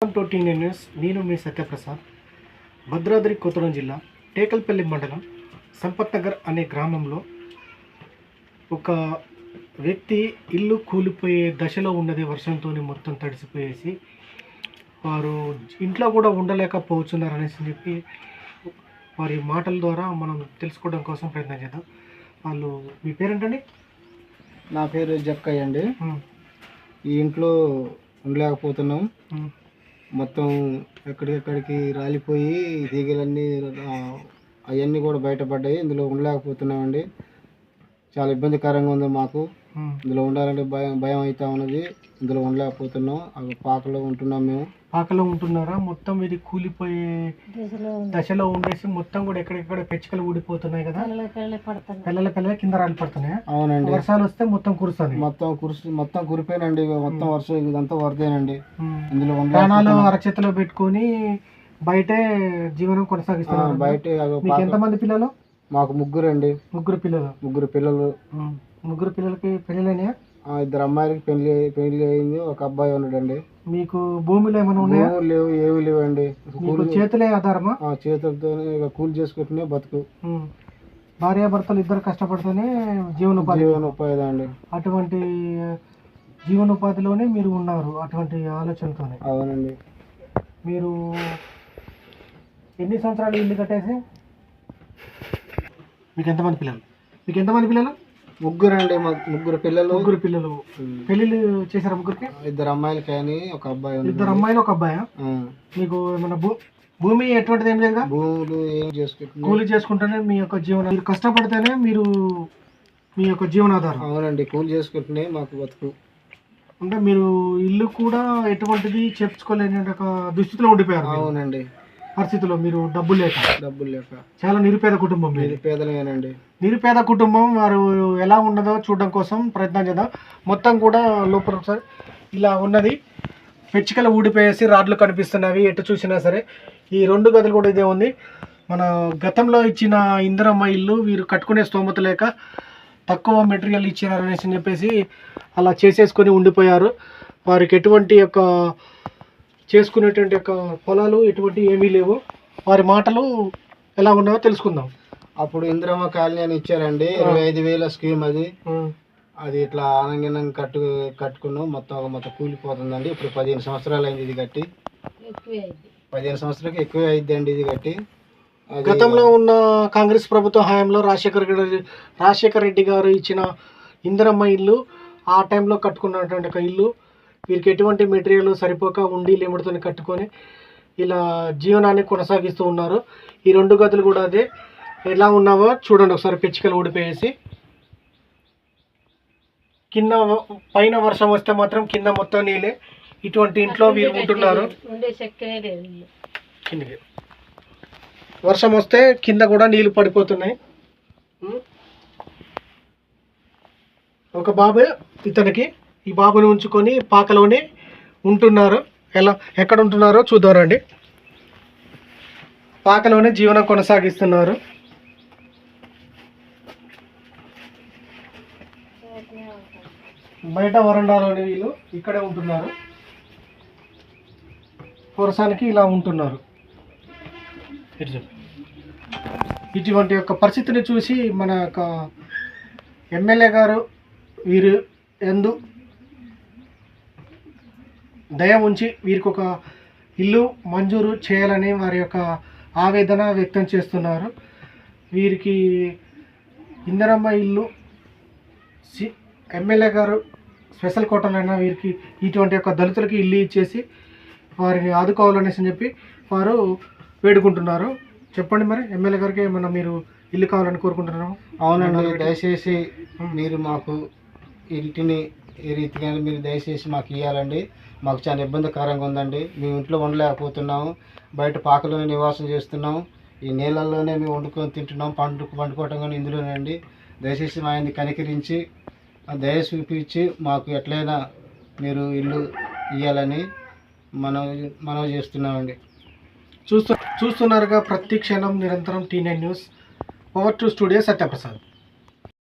Welcome to TN news. నేను మీ సత్యప్రసాద్. భద్రాద్రి కొత్తగూడెం జిల్లా టేకల్పల్లి మండలం సంపత్ నగర్ అనే గ్రామంలో ఒక వ్యక్తి ఇల్లు కూలిపోయే దశలో ఉన్నది. వర్షంతో మొత్తం తడిసిపోయేసి వారు ఇంట్లో కూడా ఉండలేకపోతున్నారు అనేసి చెప్పి వారి మాటల ద్వారా మనం తెలుసుకోవడం కోసం ప్రయత్నం చేద్దాం. వాళ్ళు, మీ పేరేంటండి? నా పేరు జక్కయ్య అండి. ఈ ఇంట్లో ఉండలేకపోతున్నాం. మొత్తం ఎక్కడికెక్కడికి రాలిపోయి తీగలన్నీ అవన్నీ కూడా బయటపడ్డాయి. ఇందులో ఉండలేకపోతున్నామండి. చాలా ఇబ్బందికరంగా ఉంది మాకు. ఇందులో ఉండాలంటే భయం అవుతా ఉన్నది. ఇందులో ఉండలేకపోతున్నాం. అవి పాకలో ఉంటున్నాం. మేము పాకలో ఉంటున్నారా? మొత్తం ఇది కూలిపోయే దశలో ఉండేసి మొత్తం కూడా ఎక్కడెక్కడ పెచ్చుకలు ఊడిపోతున్నాయి కదా, పిల్లల కింద రాలి పడుతున్నాయి. అవునండి, వర్షాలు వస్తే మొత్తం కురుస్తుంది. మొత్తం కురిపోయినండి. మొత్తం వర్షం ఇదంతా వరదేనండి. ఇందులో ప్రాణాలు అరచేతిలో పెట్టుకొని బయటే జీవనం కొనసాగిస్తున్నారు. బయట ఎంతమంది పిల్లలు? మాకు ముగ్గురండి. ముగ్గురు పిల్లలు. ముగ్గురు పిల్లలకి పెళ్ళిళ్ళైనాయా? ఇద్దరు అమ్మాయిలకి పెళ్లి అయింది. ఒక అబ్బాయి ఉన్నాడండి. మీకు భూములు ఏమైనా ఉన్నాయా? లేవు, ఏమి లేవండి. చేతులే ఆధారమా? చేతులతో కూలి చేసుకుంటూనే బతుకు. భార్యాభర్తలు ఇద్దరు కష్టపడితేనే జీవనోపాధి అండి. అటువంటి జీవనోపాధిలోనే మీరు ఉన్నారు, అటువంటి ఆలోచనతోనే. అవునండి. మీరు ఎన్ని సంవత్సరాలు ఇల్లు కట్టేసి? మీకు ఎంతమంది పిల్లలు? ముగ్గురండి. ముగ్గురు పిల్లలు. పెళ్ళిళ్ళు చేశారా ముగ్గురికి? ఇద్దరు అమ్మాయిలు కానీ ఒక అబ్బాయి. ఇద్దరు అమ్మాయిలు ఒక అబ్బాయా? మీకు ఏమన్నా భూమి ఎటువంటిది ఏం లేదు? భూములు ఏం చేసుకుంటున్నారు? కూలి చేసుకుంటేనే మీ యొక్క జీవనం, మీరు కష్టపడితేనే మీరు మీ యొక్క జీవనాధారం. అవునండి, కూలి చేసుకుంటేనే మాకు బతుకు. అంటే మీరు ఇల్లు కూడా ఎటువంటిది చేర్చుకోలేని ఒక దుస్థితిలో ఉండిపోయారు. అవునండి, పరిస్థితిలో మీరు డబ్బులు లేక చాలా నిరుపేద కుటుంబం. నిరుపేద కుటుంబం. వారు ఎలా ఉన్నదో చూడడం కోసం ప్రయత్నం చేద్దాం. మొత్తం కూడా లోపల ఒకసారి ఇలా ఉన్నది. పెచ్చికలు ఊడిపోయేసి రాడ్లు కనిపిస్తున్నవి ఎటు చూసినా సరే. ఈ 2 గదులు కూడా ఇదే ఉంది. మన గతంలో ఇచ్చిన ఇందిరమ్మ ఇల్లు వీరు కట్టుకునే స్తోమత లేక తక్కువ మెటీరియల్ ఇచ్చినారు అనేసి చెప్పేసి అలా చేసేసుకొని ఉండిపోయారు. వారికి ఎటువంటి యొక్క చేసుకునేటువంటి యొక్క పొలాలు ఎటువంటి ఏమీ లేవు. వారి మాటలు ఎలా ఉన్నాయో తెలుసుకుందాం. అప్పుడు ఇందిరమ్మ కాలనీ అని ఇచ్చారండి. 25,000 స్కీమ్ అది. అది ఇట్లా ఆనంగనం కట్టుకున్నాం. మొత్తం కూలిపోతుందండి. ఇప్పుడు 15 సంవత్సరాలు అయింది ఇది కట్టి. 15 సంవత్సరాలకి ఎక్కువే అయింది అండి ఇది కట్టి. గతంలో ఉన్న కాంగ్రెస్ ప్రభుత్వ హయాంలో రాజశేఖర రెడ్డి గారు ఇచ్చిన ఇందిరమ్మ ఇల్లు, ఆ టైంలో కట్టుకున్నటువంటి ఒక ఇల్లు. వీరికి ఎటువంటి మెటీరియల్ సరిపోక ఉండి లేముడితో కట్టుకొని ఇలా జీవనాన్ని కొనసాగిస్తూ ఉన్నారు. ఈ 2 గదులు కూడా అదే. ఎలా ఉన్నావో చూడండి ఒకసారి. పెచ్చికలు ఊడిపోయేసి కింద పైన వర్షం వస్తే మాత్రం కింద మొత్తం నీళ్ళే. ఇటువంటి ఇంట్లో వీరు ఉంటున్నారు. కిందకి వర్షం వస్తే కింద కూడా నీళ్లు పడిపోతున్నాయి. ఒక బాబు ఇతనికి, ఈ బాబుని ఉంచుకొని పాకలోనే ఉంటున్నారు. ఎక్కడ ఉంటున్నారో చూద్దారండి. పాకలోనే జీవనం కొనసాగిస్తున్నారు. బయట వరండాలోని వీళ్ళు ఇక్కడే ఉంటున్నారు. పురసానికి ఇలా ఉంటున్నారు. ఇటువంటి యొక్క పరిస్థితిని చూసి మన యొక్క ఎమ్మెల్యే గారు వీరు ఎందు దయ ఉంచి వీరికి ఒక ఇల్లు మంజూరు చేయాలని వారి యొక్క ఆవేదన వ్యక్తం చేస్తున్నారు. వీరికి ఇందిరమ్మ ఇల్లు ఎమ్మెల్యే గారు స్పెషల్ కోటలైనా వీరికి ఇటువంటి యొక్క దళితులకి ఇల్లు ఇచ్చేసి వారిని ఆదుకోవాలనేసి చెప్పి వారు వేడుకుంటున్నారు. చెప్పండి మరి, ఎమ్మెల్యే గారికి ఏమన్నా మీరు ఇల్లు కావాలని కోరుకుంటున్నాము? అవునండి, దయచేసి మీరు మాకు ఇంటిని ఏ రీతిగా మీరు దయచేసి మాకు ఇవ్వాలండి. మాకు చాలా ఇబ్బందికరంగా ఉందండి. మేము ఇంట్లో ఉండలేకపోతున్నాము. బయట పాకలోనే నివాసం చేస్తున్నాము. ఈ నీళ్ళల్లోనే మేము వండుకొని తింటున్నాం. పండుకోవటం కానీ ఇందులోనండి. దయచేసి మా ఆయన్ని కనికరించి దయ చూపించి మాకు ఎట్లయినా మీరు ఇల్లు ఇవ్వాలని మనం చేస్తున్నామండి. చూస్తున్నారుగా ప్రతి క్షణం నిరంతరం TN news. Power to studio Satyaprasad.